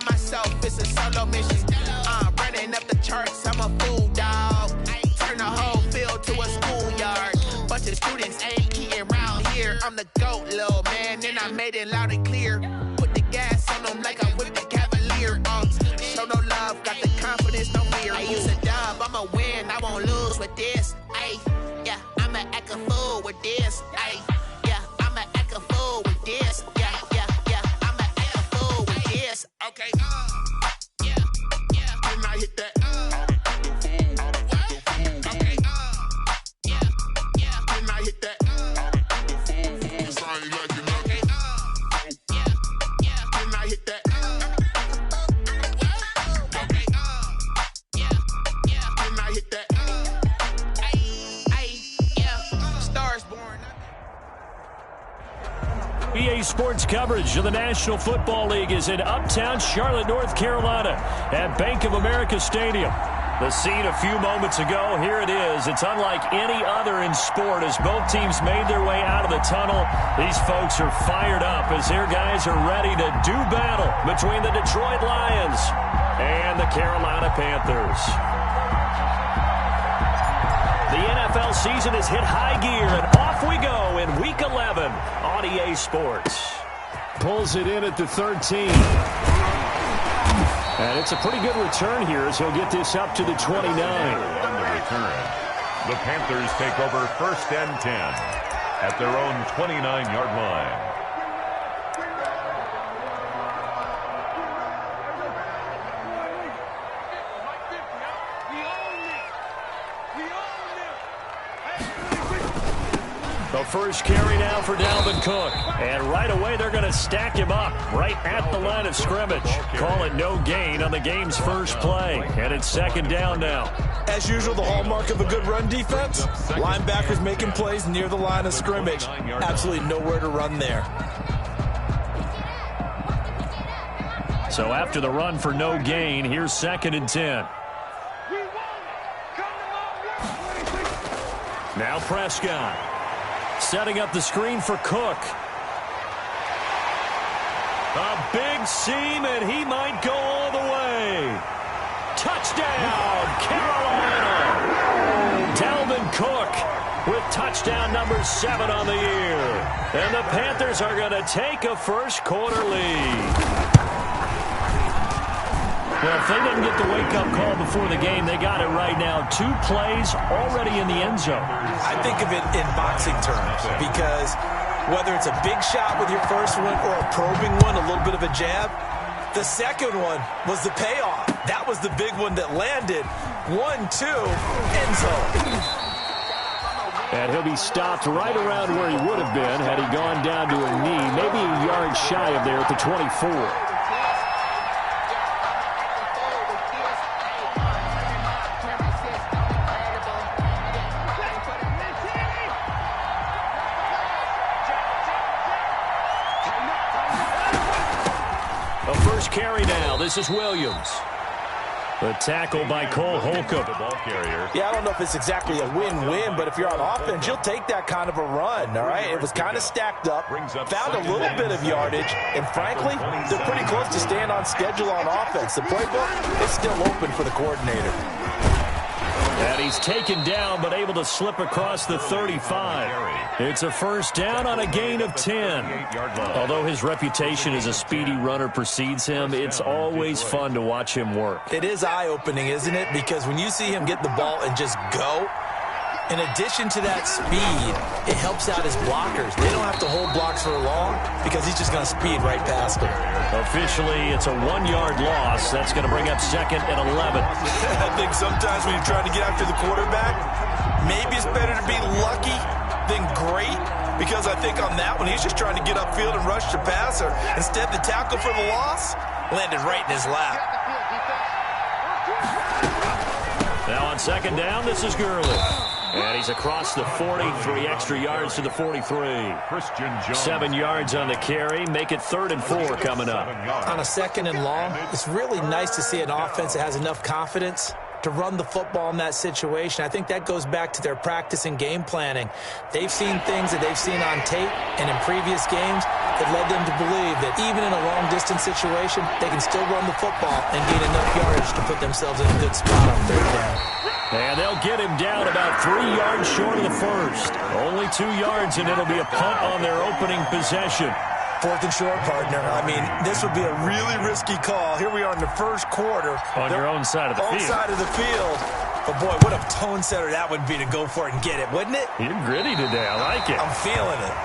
by myself, it's a solo mission. Running up the charts, I'm a fool, dog. Turn the whole field to a schoolyard. Bunch of students ain't eating round here. I'm the GOAT, little man, and I made it loud and clear. Put the gas on them like I whipped the Cavalier. Show no love, got the confidence, no fear. I use a dub, I'ma win, I won't lose with this. Ay, yeah, I'ma act a fool with this. Ay, yeah, I'ma act a fool with this. Yeah, yeah, yeah, I'ma act a fool with this. Okay, yeah, yeah, can I hit that? Okay, yeah, yeah, can I hit that? EA Sports coverage of the National Football League is in uptown Charlotte, North Carolina at Bank of America Stadium. The scene a few moments ago, here it is. It's unlike any other in sport as both teams made their way out of the tunnel. These folks are fired up as their guys are ready to do battle between the Detroit Lions and the Carolina Panthers. The NFL season has hit high gear, and off we go in Week 11 on EA Sports. Pulls it in at the 13. And it's a pretty good return here as he'll get this up to the 29. On the return, the Panthers take over 1st and 10 at their own 29-yard line. The first carry now for Dalvin Cook. And right away, they're going to stack him up right at the line of scrimmage. Call it no gain on the game's first play. And it's 2nd down now. As usual, the hallmark of a good run defense, linebackers making plays near the line of scrimmage. Absolutely nowhere to run there. So after the run for no gain, here's 2nd and 10. Now Prescott. Setting up the screen for Cook. A big seam, and he might go all the way. Touchdown, Carolina! Dalvin Cook with touchdown number 7 on the year. And the Panthers are going to take a first-quarter lead. Well, if they didn't get the wake-up call before the game, they got it right now. 2 plays already in the end zone. I think of it in boxing terms because whether it's a big shot with your first one or a probing one, a little bit of a jab, the second one was the payoff. That was the big one that landed. 1-2, end zone. And he'll be stopped right around where he would have been had he gone down to a knee, maybe a yard shy of there at the 24. Carry now. This is Williams. The tackle by Cole Holcomb. Yeah, I don't know if it's exactly a win-win, but if you're on offense, you'll take that kind of a run, all right? It was kind of stacked up, found a little bit of yardage, and frankly, they're pretty close to staying on schedule on offense. The playbook is still open for the coordinator. And he's taken down, but able to slip across the 35. It's a first down on a gain of 10. Although his reputation as a speedy runner precedes him, it's always fun to watch him work. It is eye-opening, isn't it? Because when you see him get the ball and just go, in addition to that speed, it helps out his blockers. They don't have to hold blocks for long because he's just going to speed right past them. Officially, it's a 1-yard loss. That's going to bring up 2nd and 11. I think sometimes when you're trying to get after the quarterback, maybe it's better to be lucky than great, because I think on that one, he's just trying to get upfield and rush the passer. Instead, the tackle for the loss landed right in his lap. Now on 2nd down, this is Gurley. And he's across the 40, 3 extra yards to the 43. 7 yards on the carry, make it 3rd and 4 coming up. On a 2nd and long, it's really nice to see an offense that has enough confidence to run the football in that situation. I think that goes back to their practice and game planning. They've seen things that they've seen on tape and in previous games, it led them to believe that even in a long-distance situation, they can still run the football and gain enough yardage to put themselves in a good spot on third down. And they'll get him down about 3 yards short of the first. Only 2 yards, and it'll be a punt on their opening possession. 4th and short, partner. I mean, this would be a really risky call. Here we are in the first quarter. On your own side of the field. Own side of the field. But, boy, what a tone setter that would be to go for it and get it, wouldn't it? You're gritty today. I like it. I'm feeling it.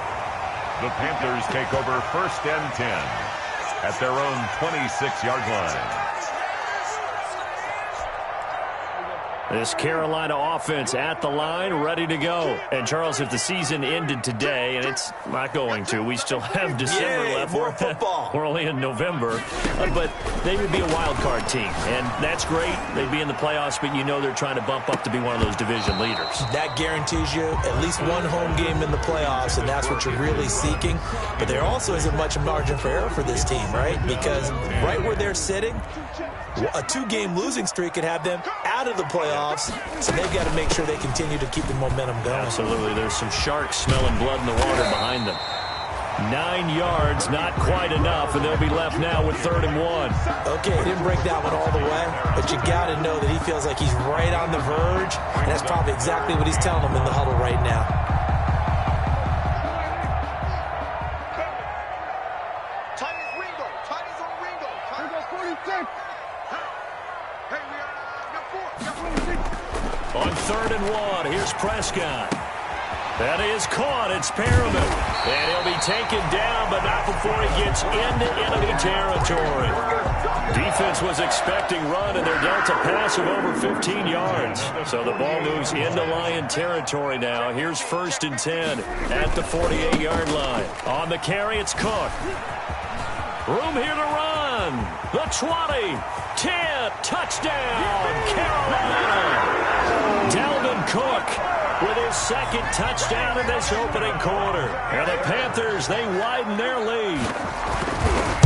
The Panthers take over 1st and 10 at their own 26-yard line. This Carolina offense at the line, ready to go. And, Charles, if the season ended today, and it's not going to, we still have December left. More football. We're only in November. But they would be a wild card team, and that's great. They'd be in the playoffs, but you know they're trying to bump up to be one of those division leaders. That guarantees you at least one home game in the playoffs, and that's what you're really seeking. But there also isn't much margin for error for this team, right? Because right where they're sitting, a 2-game losing streak could have them out of the playoffs, so they've got to make sure they continue to keep the momentum going. Absolutely. There's some sharks smelling blood in the water behind them. 9 yards, not quite enough, and they'll be left now with 3rd and 1. Okay, he didn't break that one all the way, but you got to know that he feels like he's right on the verge, and that's probably exactly what he's telling them in the huddle right now. On 3rd and 1, here's Prescott. That is caught. It's Perriman. And he'll be taken down, but not before he gets into enemy territory. Defense was expecting run, and they're dealt a pass of over 15 yards. So the ball moves into Lion territory now. Here's 1st and 10 at the 48-yard line. On the carry, it's Cook. Room here to run. The 20, 10, touchdown, Carolina. Dalvin Cook with his 2nd touchdown in this opening quarter. And the Panthers, they widen their lead.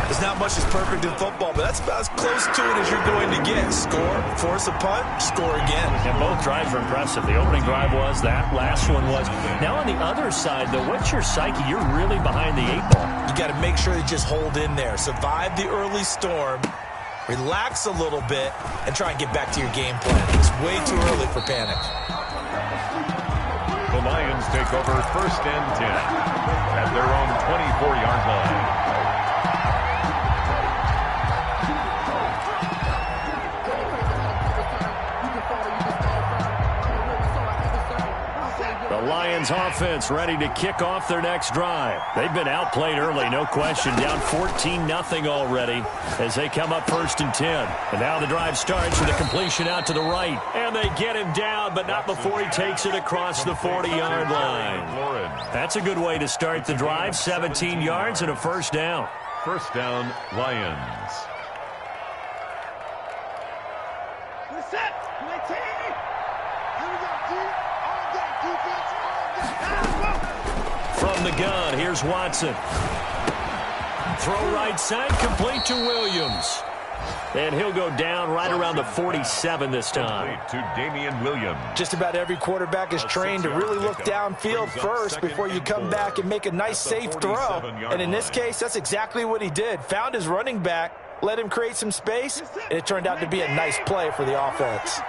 There's not much that's perfect in football, but that's about as close to it as you're going to get. Score, force a punt, score again. And both drives were impressive. The opening drive was, that last one was. Now on the other side, though, what's your psyche? You're really behind the 8 ball. You got to make sure you just hold in there. Survive the early storm. Relax a little bit and try and get back to your game plan. It's way too early for panic. The Lions take over 1st and 10 at their own 24-yard line. The Lions offense ready to kick off their next drive. They've been outplayed early, no question. Down 14-0 already as they come up 1st and 10. And now the drive starts with a completion out to the right. And they get him down, but not before he takes it across the 40-yard line. That's a good way to start the drive. 17 yards and a 1st down. 1st down, Lions. From the gun, here's Watson. Throw right side, complete to Williams. And he'll go down right around the 47 this time. To Damian Williams. Just about every quarterback is trained to really look downfield first before you come back and make a nice, safe throw. And in this case, that's exactly what he did. Found his running back, let him create some space, and it turned out to be a nice play for the offense.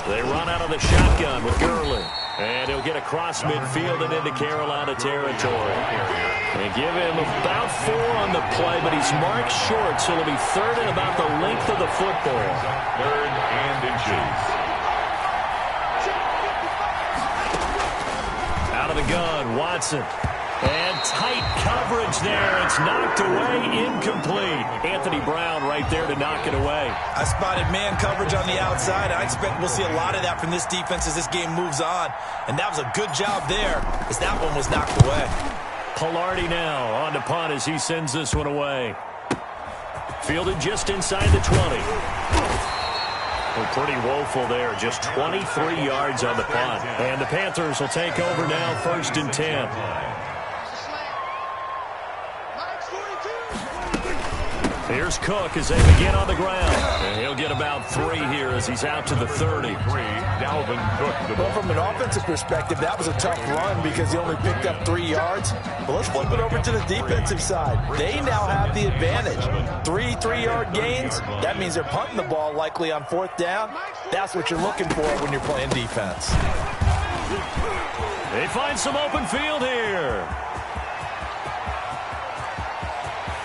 They run out of the shotgun with Gurley. And he'll get across midfield and into Carolina territory. They give him about 4 on the play, but he's marked short, so it'll be 3rd and about the length of the football. 3rd and inches. Out of the gun, Watson. And tight coverage there. It's knocked away, incomplete. Anthony Brown right there to knock it away. I spotted man coverage on the outside. I expect we'll see a lot of that from this defense as this game moves on. And that was a good job there as that one was knocked away. Palardy now on to punt as he sends this one away. Fielded just inside the 20. Well, pretty woeful there. Just 23 yards on the punt. And the Panthers will take over now, 1st and 10. Here's Cook as they begin on the ground. And he'll get about 3 here as he's out to the 30. Dalvin Cook. Well, from an offensive perspective, that was a tough run because he only picked up 3 yards. But let's flip it over to the defensive side. They now have the advantage. 3 3-yard gains. That means they're punting the ball likely on 4th down. That's what you're looking for when you're playing defense. They find some open field here.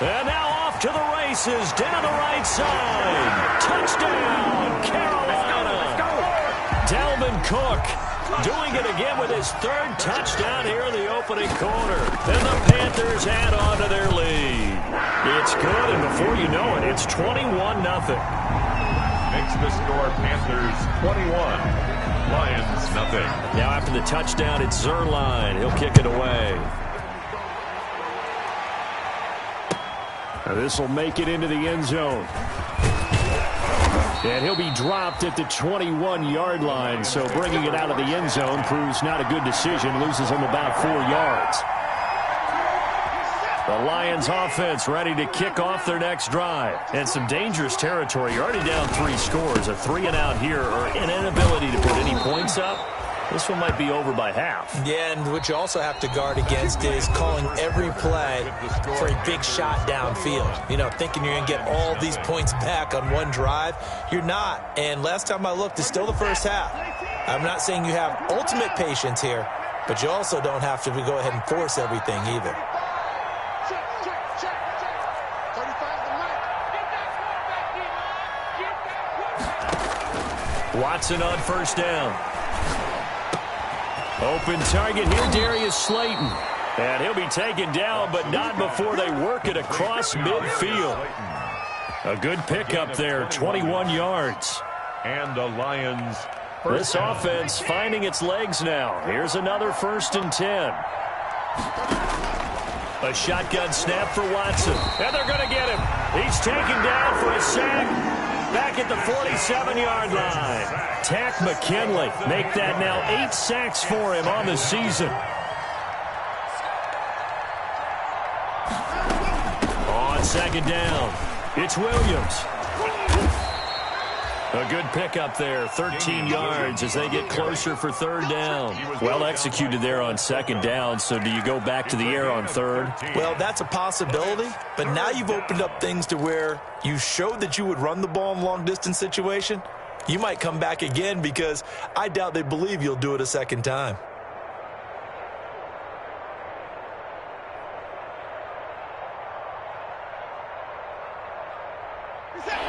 And now off to the races, down the right side. Touchdown, Carolina. Dalvin Cook doing it again with his 3rd touchdown here in the opening quarter. And the Panthers add on to their lead. It's good, and before you know it, it's 21-0. Makes the score Panthers 21, Lions nothing. Now after the touchdown, it's Zuerlein. He'll kick it away. This will make it into the end zone. And he'll be dropped at the 21-yard line, so bringing it out of the end zone proves not a good decision. Loses him about 4 yards. The Lions offense ready to kick off their next drive. And some dangerous territory. You're already down 3 scores. A 3-and-out here or an inability to put any points up. This one might be over by half. Yeah, and what you also have to guard against is calling every play for a big shot downfield. You know, thinking you're going to get all these points back on one drive. You're not. And last time I looked, it's still the first half. I'm not saying you have ultimate patience here, but you also don't have to go ahead and force everything either. Watson on 1st down. Open target here, Darius Slayton. And he'll be taken down, but not before they work it across midfield. A good pickup there, 21 yards. And the Lions. This offense finding its legs now. Here's another 1st and 10. A shotgun snap for Watson. And they're going to get him. He's taken down for a sack. Back at the 47-yard line. Takk McKinley make that now 8 sacks for him on the season. On 2nd down, it's Williams. A good pickup there, 13 yards as they get closer for 3rd down. Well executed there on 2nd down, so do you go back to the air on 3rd? Well, that's a possibility, but now you've opened up things to where you showed that you would run the ball in long-distance situation. You might come back again because I doubt they believe you'll do it a 2nd time.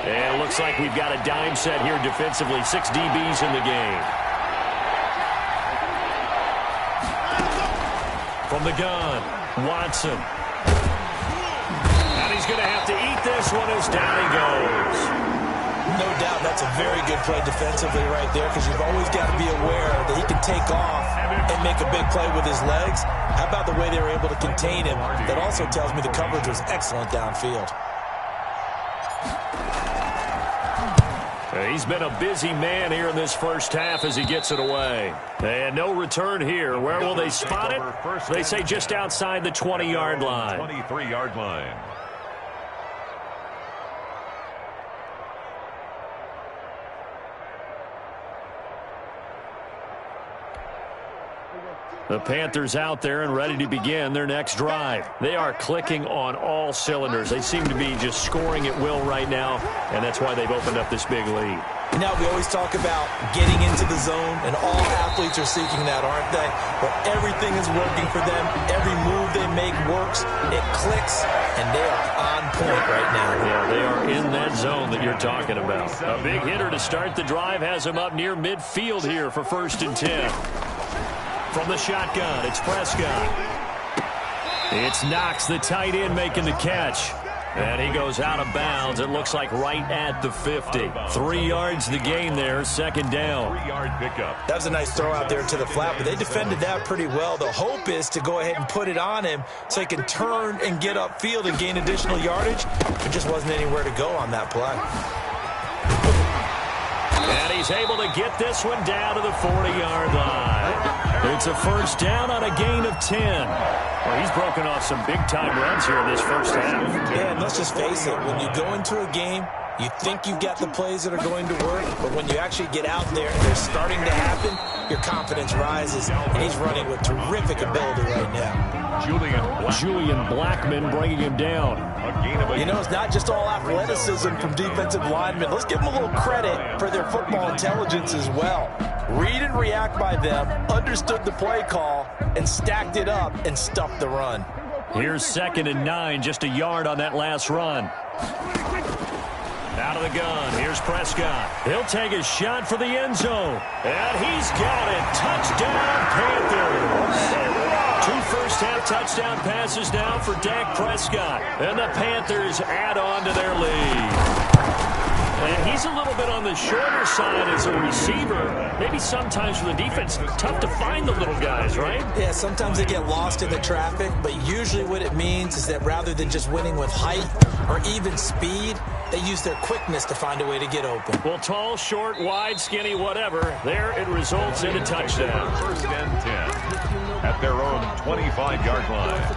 And it looks like we've got a dime set here defensively. 6 DBs in the game. From the gun, Watson. And he's going to have to eat this one as down he goes. No doubt that's a very good play defensively right there because you've always got to be aware that he can take off and make a big play with his legs. How about the way they were able to contain him? That also tells me the coverage was excellent downfield. He's been a busy man here in this 1st half as he gets it away. And no return here. Where will they spot it? They say just outside the 20-yard line. 23-yard line. The Panthers out there and ready to begin their next drive. They are clicking on all cylinders. They seem to be just scoring at will right now, and that's why they've opened up this big lead. Now, we always talk about getting into the zone, and all athletes are seeking that, aren't they? Where everything is working for them. Every move they make works. It clicks, and they are on point right now. Yeah, they are in that zone that you're talking about. A big hitter to start the drive has him up near midfield here for 1st and 10. From the shotgun, it's Prescott. It's Knox, the tight end, making the catch. And he goes out of bounds. It looks like right at the 50. 3 yards the gain there, 2nd down. 3-yard pickup. That was a nice throw out there to the flat, but they defended that pretty well. The hope is to go ahead and put it on him so he can turn and get upfield and gain additional yardage. There just wasn't anywhere to go on that play. And he's able to get this one down to the 40-yard line. It's a first down on a gain of 10. Well, he's broken off some big-time runs here in this first half. Yeah, and let's just face it. When you go into a game, you think you've got the plays that are going to work, but when you actually get out there and they're starting to happen, your confidence rises, and he's running with terrific ability right now. Julian Blackmon bringing him down. You know, it's not just all athleticism from defensive linemen. Let's give them a little credit for their football intelligence as well. Read and react by them, understood the play call, and stacked it up and stuffed the run. Here's 2nd and 9, just a yard on that last run. Out of the gun, here's Prescott. He'll take a shot for the end zone. And he's got it. Touchdown, Panthers. 2 first-half touchdown passes now for Dak Prescott. And the Panthers add on to their lead. And he's a little bit on the shorter side as a receiver. Maybe sometimes for the defense, tough to find the little guys, right? Yeah, sometimes they get lost in the traffic, but usually what it means is that rather than just winning with height or even speed, they use their quickness to find a way to get open. Well, tall, short, wide, skinny, whatever, there it results in a touchdown. First and 10 at their own 25-yard line.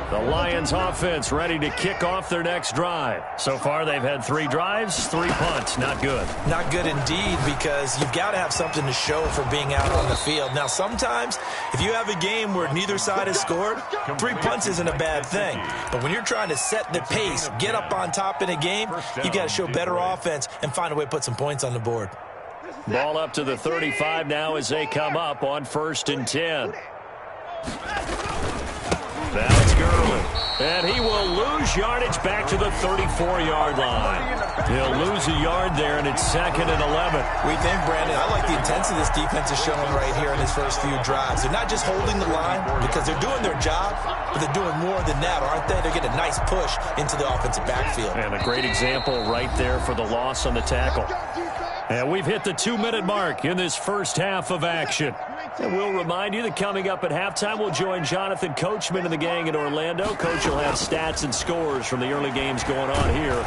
The Lions offense ready to kick off their next drive. So far, they've had 3 drives, 3 punts. Not good. Not good indeed, because you've got to have something to show for being out on the field. Now, sometimes, if you have a game where neither side has scored, 3 punts isn't a bad thing. But when you're trying to set the pace, get up on top in a game, you've got to show better offense and find a way to put some points on the board. Ball up to the 35 now as they come up on 1st and 10. Now it's Gurley. And he will lose yardage back to the 34-yard line. He'll lose a yard there, and it's 2nd and 11. We think, Brandon, I like the intensity this defense is showing right here in his first few drives. They're not just holding the line because they're doing their job, but they're doing more than that, aren't they? They're getting a nice push into the offensive backfield. And a great example right there for the loss on the tackle. And we've hit the 2-minute mark in this first half of action. And we'll remind you that coming up at halftime, we'll join Jonathan Coachman and the gang in Orlando. Coach will have stats and scores from the early games going on here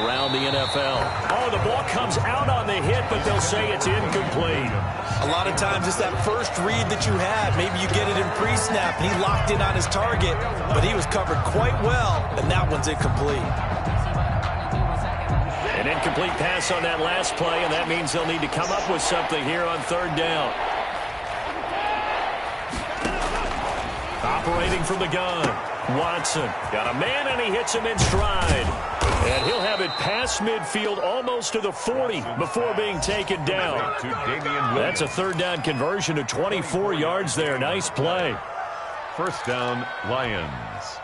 around the NFL. Oh, the ball comes out on the hit, but they'll say it's incomplete. A lot of times it's that first read that you have. Maybe you get it in pre-snap, and he locked in on his target, but he was covered quite well, and that one's incomplete. An incomplete pass on that last play, and that means they'll need to come up with something here on 3rd down. Operating from the gun, Watson got a man, and he hits him in stride. And he'll have it past midfield almost to the 40 before being taken down. That's a 3rd down conversion of 24 yards there. Nice play. First down, Lions.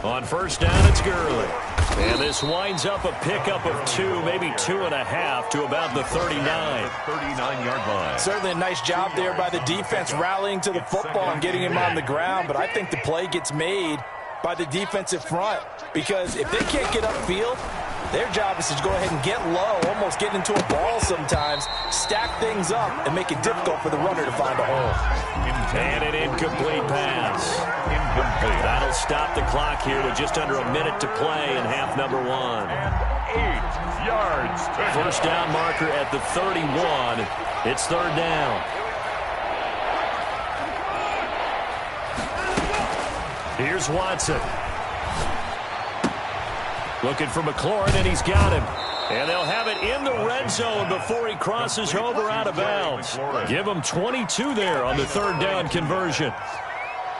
On 1st down, it's Gurley. And this winds up a pickup of 2, maybe 2.5 to about the 39. 39-yard line. Certainly a nice job there by the defense rallying to the football and getting him on the ground, but I think the play gets made by the defensive front, because if they can't get upfield, their job is to go ahead and get low, almost get into a ball sometimes, stack things up, and make it difficult for the runner to find a hole. And an incomplete pass. That'll stop the clock here with just under a minute to play in half number 1. 8 yards. First down marker at the 31. It's 3rd down. Here's Watson. Looking for McLaurin, and he's got him. And they'll have it in the red zone before he crosses over out of bounds. Give him 22 there on the 3rd down conversion.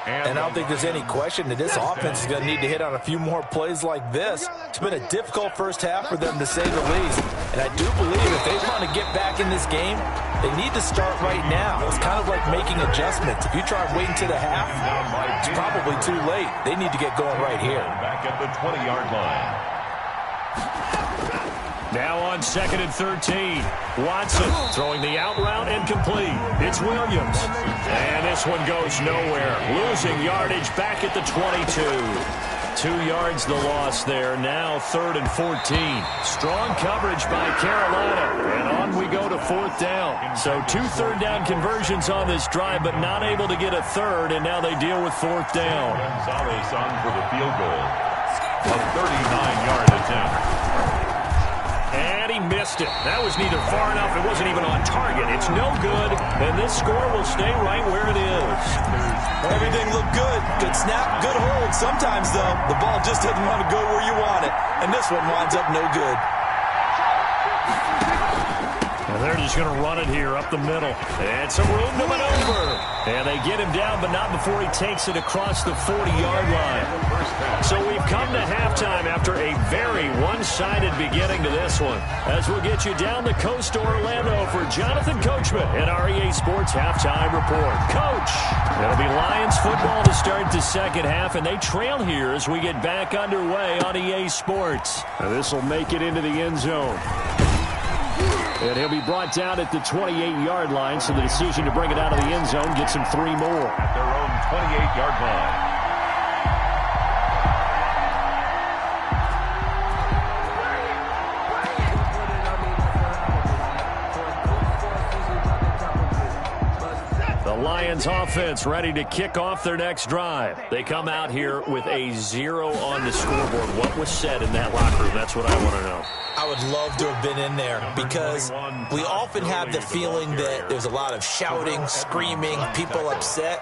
And I don't think there's any question that this offense is going to need to hit on a few more plays like this. It's been a difficult first half for them, to say the least. And I do believe if they want to get back in this game, they need to start right now. It's kind of like making adjustments. If you try waiting to the half, it's probably too late. They need to get going right here. Back at the 20-yard line. Now on 2nd and 13. Watson throwing the out route and complete. It's Williams. And this one goes nowhere. Losing yardage back at the 22. 2 yards the loss there. Now 3rd and 14. Strong coverage by Carolina. And on we go to 4th down. So 2 third-down conversions on this drive, but not able to get a third, and now they deal with 4th down. Gonzalez on for the field goal. A 39-yard attempt. And he missed it. That was neither far enough. It wasn't even on target. It's no good, and this score will stay right where it is. Everything looked good. Good snap, good hold. Sometimes, though, the ball just doesn't want to go where you want it. And this one winds up no good. And they're just going to run it here up the middle. And some room to maneuver. And they get him down, but not before he takes it across the 40-yard line. So we've come to halftime after a very one-sided beginning to this one. As we'll get you down the coast to Orlando for Jonathan Coachman and our EA Sports Halftime Report. Coach, it'll be Lions football to start the second half, and they trail here as we get back underway on EA Sports. This will make it into the end zone. And he'll be brought down at the 28-yard line, so the decision to bring it out of the end zone gets him 3 more. At their own 28-yard line. Lions offense ready to kick off their next drive. They come out here with a 0 on the scoreboard. What was said in that locker room? That's what I want to know. I would love to have been in there because we often have the feeling that there's a lot of shouting, screaming, people upset.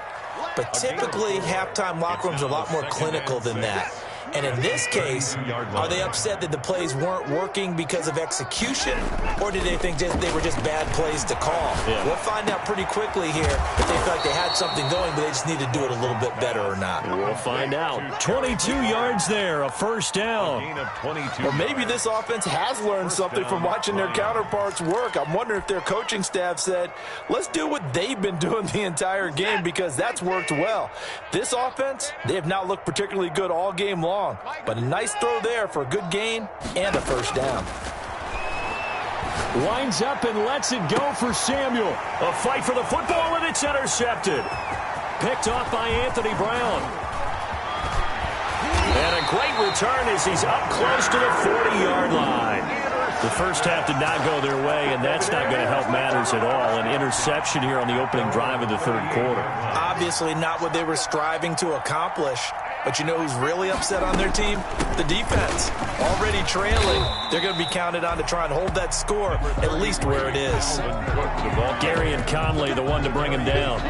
But typically, halftime locker rooms are a lot more clinical than that. And in this case, are they upset that the plays weren't working because of execution, or did they think they were just bad plays to call? Yeah. We'll find out pretty quickly here if they feel like they had something going, but they just need to do it a little bit better or not. We'll find out. 22 yards there, a first down. Or maybe this offense has learned something from watching their counterparts work. I'm wondering if their coaching staff said, let's do what they've been doing the entire game because that's worked well. This offense, they have not looked particularly good all game long. But a nice throw there for a good gain and a first down. Winds up and lets it go for Samuel. A fight for the football, and it's intercepted. Picked off by Anthony Brown. And a great return as he's up close to the 40-yard line. The first half did not go their way, and that's not going to help matters at all. An interception here on the opening drive of the third quarter. Obviously not what they were striving to accomplish. But you know who's really upset on their team? The defense. Already trailing. They're going to be counted on to try and hold that score at least where it is. Gary and Conley, the one to bring him down.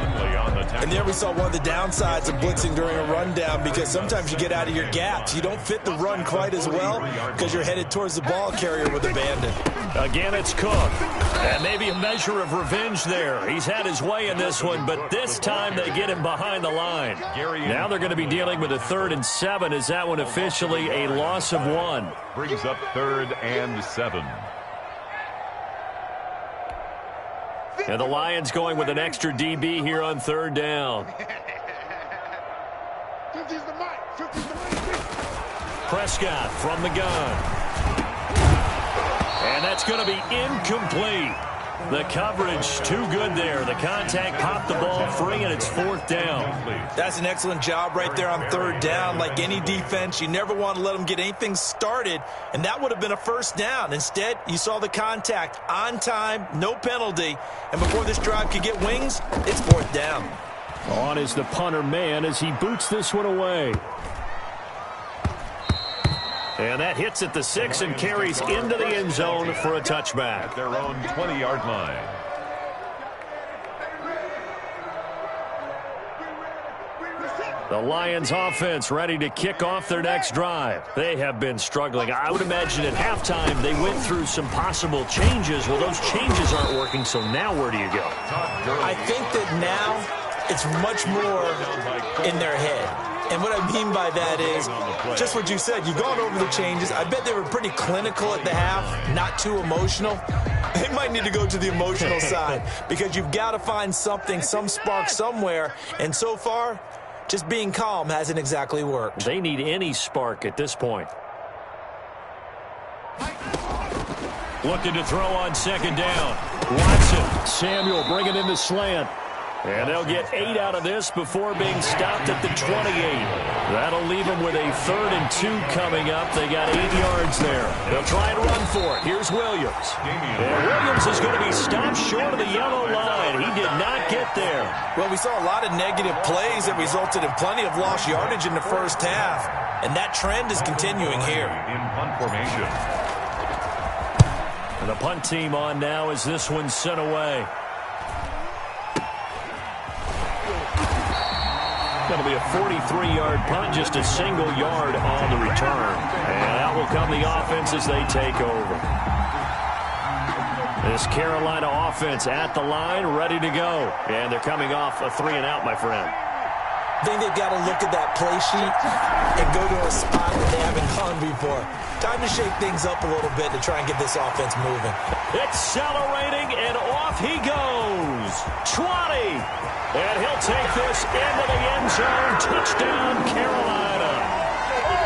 And there we saw one of the downsides of blitzing during a rundown because sometimes you get out of your gaps. You don't fit the run quite as well because you're headed towards the ball carrier with abandon. Again, it's Cook. And maybe a measure of revenge there. He's had his way in this one, but this time they get him behind the line. Now they're going to be dealing with a 3rd and 7. Is that one officially a loss of 1? Brings up 3rd and 7. And the Lions going with an extra DB here on 3rd down. Prescott from the gun. And that's going to be incomplete. The coverage too good there. The contact popped the ball free, and it's 4th down. That's an excellent job right there on 3rd down. Like any defense, you never want to let them get anything started, and that would have been a first down. Instead, you saw the contact on time, no penalty, and before this drive could get wings, it's 4th down. On is the punter man as he boots this one away. And that hits at the 6 and carries into the end zone for a touchback. At their own 20-yard line. The Lions offense ready to kick off their next drive. They have been struggling. I would imagine at halftime they went through some possible changes. Well, those changes aren't working, so now where do you go? I think that now it's much more in their head. And what I mean by that is just what you said. You've gone over the changes. I bet they were pretty clinical at the half, not too emotional. They might need to go to the emotional side because you've got to find something, some spark somewhere. And so far, just being calm hasn't exactly worked. They need any spark at this point. Looking to throw on 2nd down. Watson, Samuel bringing in the slant. And they'll get 8 out of this before being stopped at the 28. That'll leave them with a 3rd and 2 coming up. They got 8 yards there. They'll try and run for it. Here's Williams. And Williams is going to be stopped short of the yellow line. He did not get there. Well, we saw a lot of negative plays that resulted in plenty of lost yardage in the first half. And that trend is continuing here. In punt formation. And the punt team on now as this one's sent away. Going to be a 43-yard punt, just a single yard on the return. And out will come the offense as they take over. This Carolina offense at the line, ready to go. And they're coming off a 3-and-out, my friend. I think they've got to look at that play sheet and go to a spot that they haven't gone before. Time to shake things up a little bit to try and get this offense moving. Accelerating, and off he goes. 20. And he'll take this into the end zone. Touchdown, Carolina.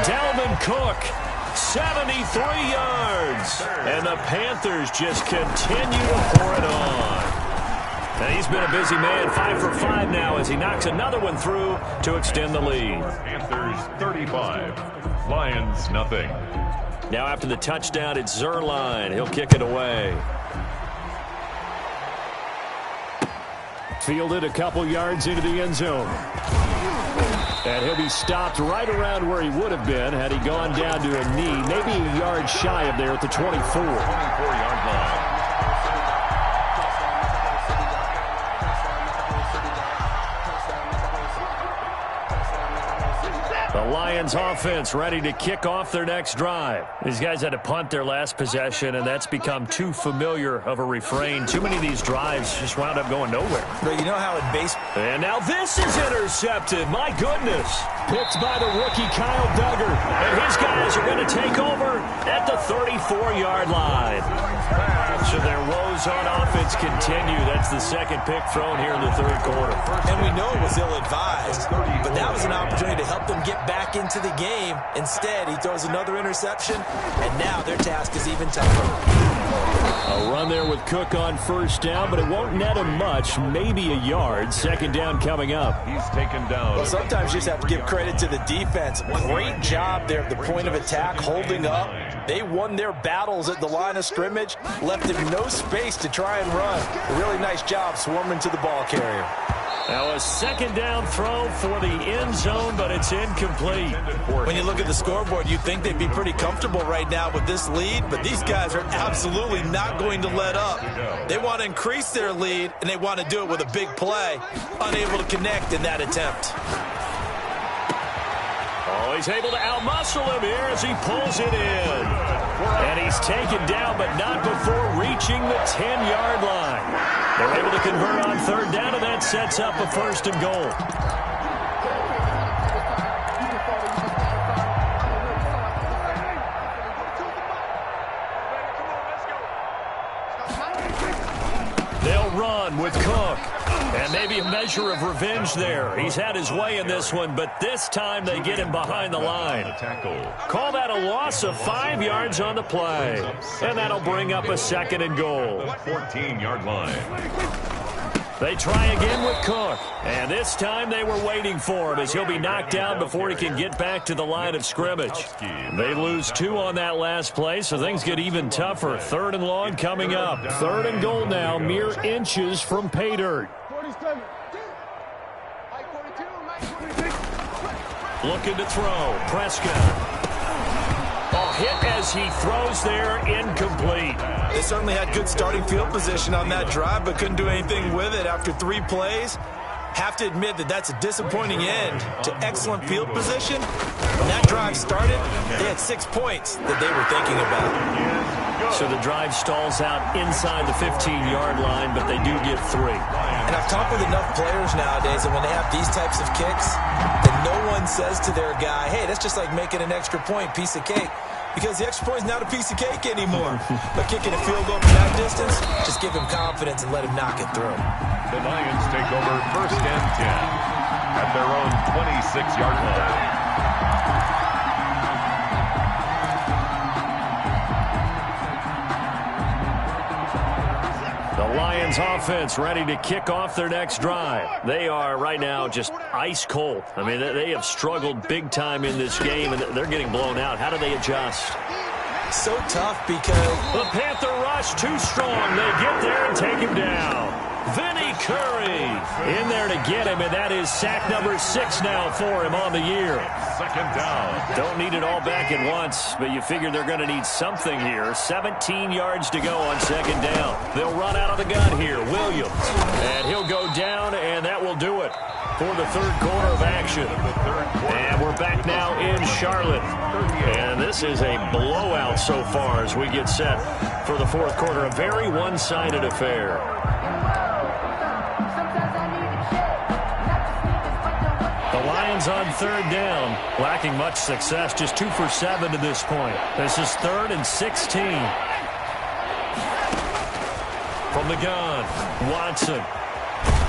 Dalvin Cook, 73 yards. And the Panthers just continue to pour it on. And he's been a busy man, 5 for 5 now as he knocks another one through to extend the lead. Panthers 35, Lions nothing. Now after the touchdown, it's Zuerlein. He'll kick it away. Fielded a couple yards into the end zone. And he'll be stopped right around where he would have been had he gone down to a knee, maybe a yard shy of there at the 24. 24-yard line. The Lions offense ready to kick off their next drive. These guys had to punt their last possession, and that's become too familiar of a refrain. Too many of these drives just wound up going nowhere. But you know how in baseball... And now this is intercepted. My goodness. Picked by the rookie Kyle Duggar. And his guys are going to take over at the 34-yard line. So their woes on offense continue. That's the second pick thrown here in the third quarter. And we know it was ill-advised, but that was an opportunity to help them get back into the game. Instead, he throws another interception, and now their task is even tougher. A run there with Cook on first down, but it won't net him much, maybe a yard. Second down coming up. He's taken down. Well, sometimes you just have to give credit to the defense. Great job there at the point of attack, holding up. They won their battles at the line of scrimmage, left him no space to try and run. A really nice job swarming to the ball carrier. Now a second down throw for the end zone, but it's incomplete. When you look at the scoreboard, you'd think they'd be pretty comfortable right now with this lead, but these guys are absolutely not going to let up. They want to increase their lead, and they want to do it with a big play. Unable to connect in that attempt. Oh, he's able to outmuscle him here as he pulls it in. And he's taken down, but not before reaching the 10-yard line. They're able to convert on third down, and that sets up a 1st and goal. They'll run with Cook. And maybe a measure of revenge there. He's had his way in this one, but this time they get him behind the line. Call that a loss of 5 yards on the play. And that'll bring up a 2nd and goal. 14-yard line. They try again with Cook. And this time they were waiting for him as he'll be knocked down before he can get back to the line of scrimmage. They lose 2 on that last play, so things get even tougher. 3rd and long coming up. 3rd and goal now, mere inches from pay dirt. Looking to throw. Prescott. Hit as he throws there, incomplete. They certainly had good starting field position on that drive, but couldn't do anything with it after 3 plays. Have to admit that that's a disappointing end to excellent field position. When that drive started, they had 6 points that they were thinking about. So the drive stalls out inside the 15-yard line, but they do get 3. And I've talked with enough players nowadays that when they have these types of kicks, that no one says to their guy, hey, that's just like making an extra point, piece of cake. Because the extra point is not a piece of cake anymore. But kicking a field goal from that distance, just give him confidence and let him knock it through. The Lions take over 1st and 10 at their own 26-yard line. The Lions Lions offense ready to kick off their next drive. They are right now just ice cold. I mean, they have struggled big time in this game, and they're getting blown out. How do they adjust? So tough because the Panther rush too strong. They get there and take him down. Vinny Curry in there to get him, and that is sack number 6 now for him on the year. Second down. Don't need it all back at once, but you figure they're going to need something here. 17 yards to go on second down. They'll run out of the gun here. Williams. And he'll go down, and that will do it for the third quarter of action. And we're back now in Charlotte. And this is a blowout so far as we get set for the fourth quarter. A very one-sided affair. The Lions on third down, lacking much success, just 2 for 7 to this point. This is 3rd and 16. From the gun, Watson.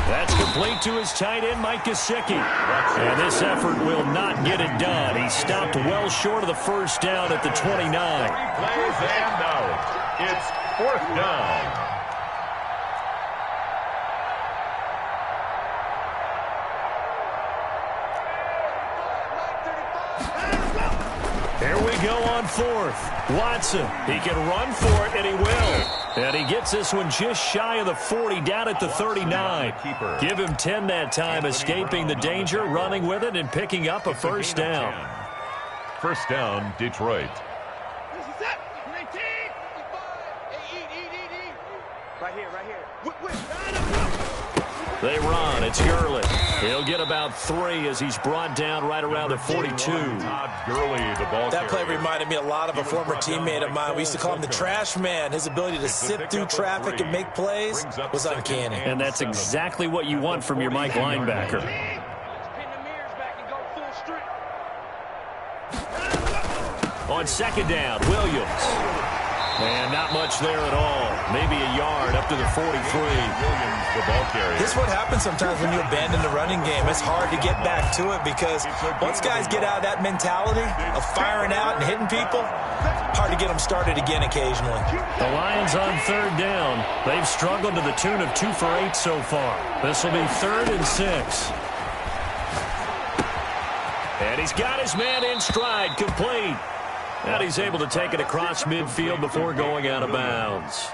That's complete to his tight end, Mike Gesicki. And this effort will not get it done. He stopped well short of the first down at the 29. Plays and out. It's 4th down. Here we go on 4th. Watson, he can run for it, and he will. And he gets this one just shy of the 40, down at the 39. Give him 10 that time, escaping the danger, running with it, and picking up a first down. First down, Detroit. They run. It's Gurley. He'll get about 3 as he's brought down right around the 42. Todd Gurley, the ball that play carrier. reminded me a lot of a former teammate of mine. We used to call him the trash man. His ability to sift through traffic and make plays was uncanny. And that's exactly what you want from your Mike linebacker. On second down, Williams. And not much there at all. Maybe a yard up to the 43. Williams, the ball carrier. This is what happens sometimes when you abandon the running game. It's hard to get back to it because once guys get out of that mentality of firing out and hitting people, hard to get them started again occasionally. The Lions on third down. They've struggled to the tune of 2 for 8 so far. This will be 3rd and 6. And he's got his man in stride, complete. And he's able to take it across midfield before going out of bounds.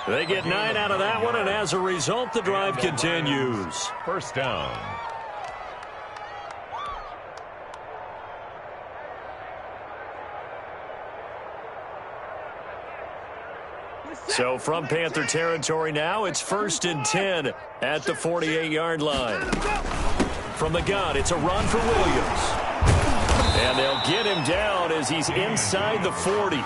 They get 9 out of that one, and as a result, the drive continues. First down. So from Panther territory now, it's 1st and 10 at the 48-yard line. From the gun, it's a run for Williams. And they'll get him down as he's inside the 40.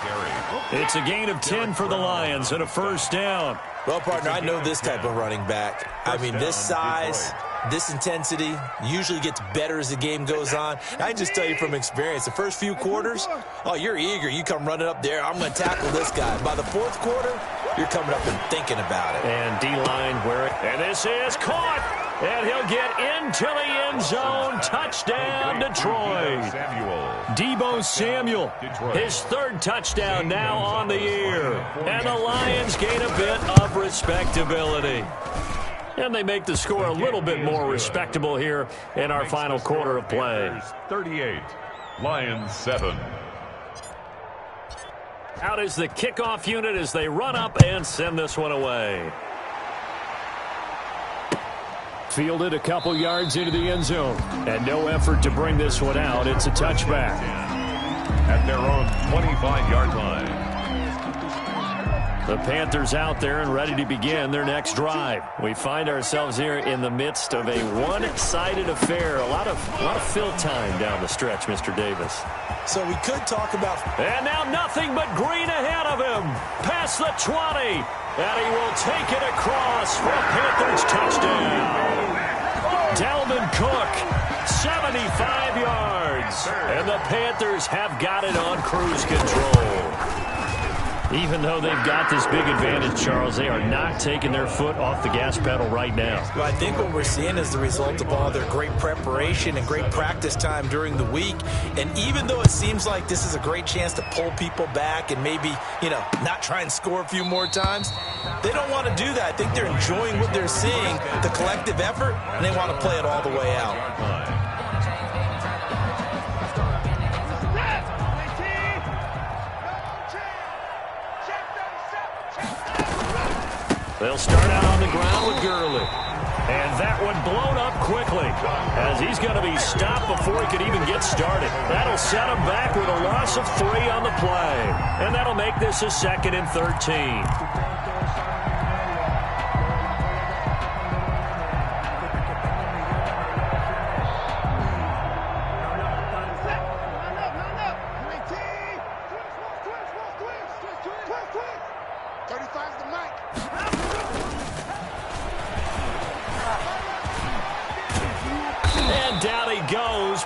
It's a gain of 10 for the Lions and a first down. Well, partner, I know this type of running back. I mean, this size, this intensity usually gets better as the game goes on. I can just tell you from experience, the first few quarters, oh, you're eager. You come running up there, I'm going to tackle this guy. By the 4th quarter, you're coming up and thinking about it. And D-line where it, and this is caught. And he'll get into the end zone. Touchdown, Detroit. Deebo Samuel, his 3rd touchdown now on the year. And the Lions gain a bit of respectability. And they make the score a little bit more respectable here in our final quarter of play. 38, Lions 7. Out is the kickoff unit as they run up and send this one away. Fielded a couple yards into the end zone. And no effort to bring this one out. It's a touchback. At their own 25-yard line. The Panthers out there and ready to begin their next drive. We find ourselves here in the midst of a one-sided affair. A lot of fill time down the stretch, Mr. Davis. So we could talk about... And now nothing but green ahead of him. Past the 20. And he will take it across for a Panthers touchdown. Dalvin Cook, 75 yards. And the Panthers have got it on cruise control. Even though they've got this big advantage, Charles, they are not taking their foot off the gas pedal right now. Well, I think what we're seeing is the result of all their great preparation and great practice time during the week. And even though it seems like this is a great chance to pull people back and maybe, not try and score a few more times, they don't want to do that. I think they're enjoying what they're seeing, the collective effort, and they want to play it all the way out. They'll start out on the ground with Gurley. And that one blown up quickly as he's going to be stopped before he could even get started. That'll set him back with a loss of 3 on the play. And that'll make this a 2nd and 13.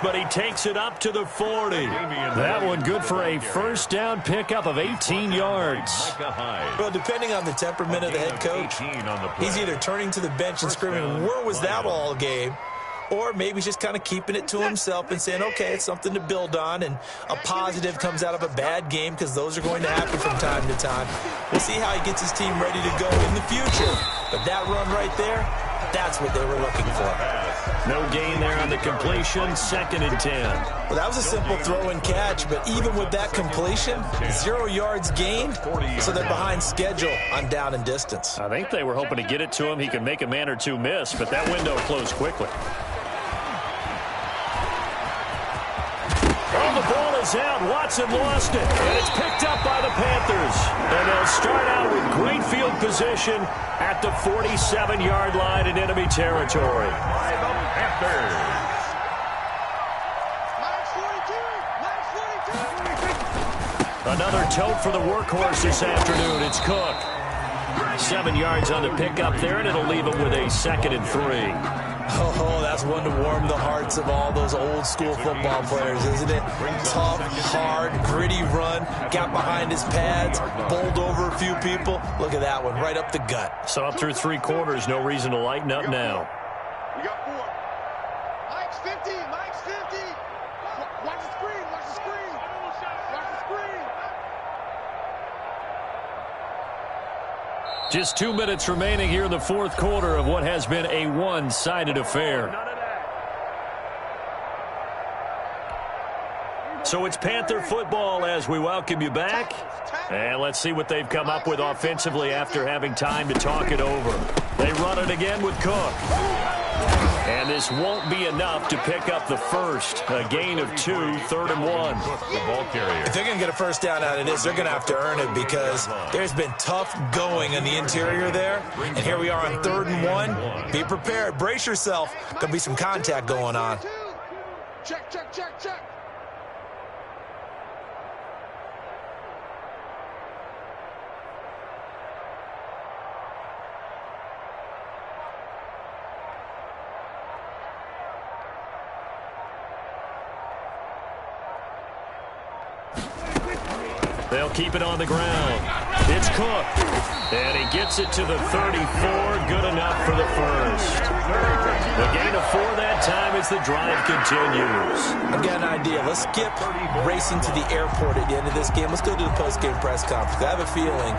But he takes it up to the 40. That one good for a first down pickup of 18 yards. Well, depending on the temperament of the head coach, he's either turning to the bench and screaming, where was that all game? Or maybe he's just kind of keeping it to himself and saying, okay, it's something to build on, and a positive comes out of a bad game because those are going to happen from time to time. We'll see how he gets his team ready to go in the future. But that run right there, that's what they were looking for. No gain there on the completion, 2nd and 10. Well, that was a simple throw and catch, but even with that completion, 0 yards gained, so they're behind schedule on down and distance. I think they were hoping to get it to him. He could make a man or two miss, but that window closed quickly. Oh, the ball is out. Watson lost it, and it's picked up by the Panthers. And they'll start out with great field position at the 47-yard line in enemy territory. Another tote for the workhorse this afternoon. It's Cook. 7 yards on the pickup there, and it'll leave him with a 2nd and 3. Oh, that's one to warm the hearts of all those old-school football players, isn't it? Tough, hard, gritty run, got behind his pads, bowled over a few people. Look at that one, right up the gut. So up through 3 quarters, no reason to lighten up now. We got 4. Mike's 50, Mike's 50. Watch the screen, watch the screen. Watch the screen. Just 2 minutes remaining here in the 4th quarter of what has been a one-sided affair. So it's Panther football as we welcome you back. And let's see what they've come up with offensively after having time to talk it over. They run it again with Cook. And this won't be enough to pick up the first. A gain of 2, 3rd and 1. The ball carrier. If they're going to get a first down out of this, they're going to have to earn it because there's been tough going in the interior there. And here we are on 3rd and 1. Be prepared. Brace yourself. Going to be some contact going on. Check, check, check, check. They'll keep it on the ground. It's Cook. And he gets it to the 34. Good enough for the first. The gain of 4 that time as the drive continues. I've got an idea. Let's skip racing to the airport at the end of this game. Let's go to the post-game press conference. I have a feeling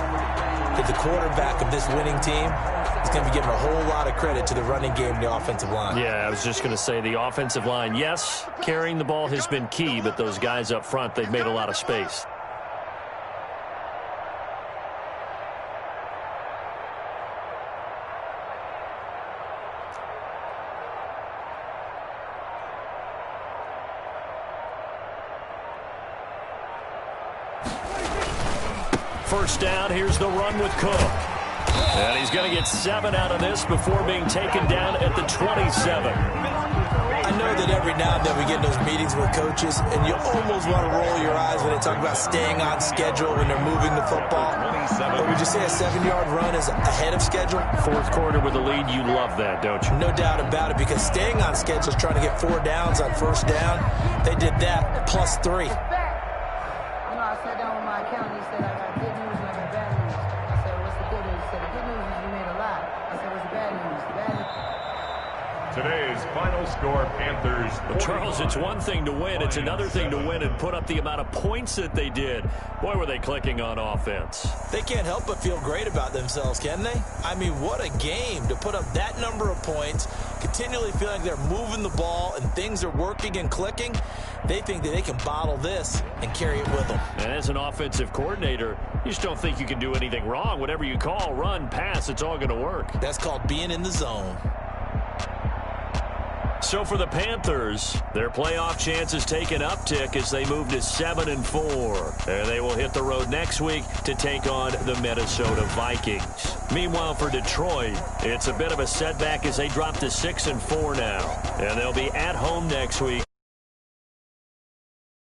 that the quarterback of this winning team is going to be giving a whole lot of credit to the running game and the offensive line. Yeah, I was just going to say the offensive line, yes, carrying the ball has been key, but those guys up front, they've made a lot of space. First down, here's the run with Cook. And he's going to get 7 out of this before being taken down at the 27. I know that every now and then we get in those meetings with coaches, and you almost want to roll your eyes when they talk about staying on schedule when they're moving the football. But would you say a 7-yard run is ahead of schedule? 4th quarter with the lead, you love that, don't you? No doubt about it, because staying on schedule is trying to get 4 downs on first down. They did that, plus 3. I sat down with my accountant. He said, I got good news and I got bad news. I said, what's the good news? He said, the good news is you made a lot. I said, what's the bad news? The bad news. Today's final score, Panthers. Well, Charles, it's one thing to win. It's another thing to win and put up the amount of points that they did. Boy, were they clicking on offense. They can't help but feel great about themselves, can they? I mean, what a game to put up that number of points, continually feeling they're moving the ball and things are working and clicking. They think that they can bottle this and carry it with them. And as an offensive coordinator, you just don't think you can do anything wrong. Whatever you call, run, pass, it's all going to work. That's called being in the zone. So for the Panthers, their playoff chances take an uptick as they move to 7-4. And they will hit the road next week to take on the Minnesota Vikings. Meanwhile, for Detroit, it's a bit of a setback as they drop to 6-4 now. And they'll be at home next week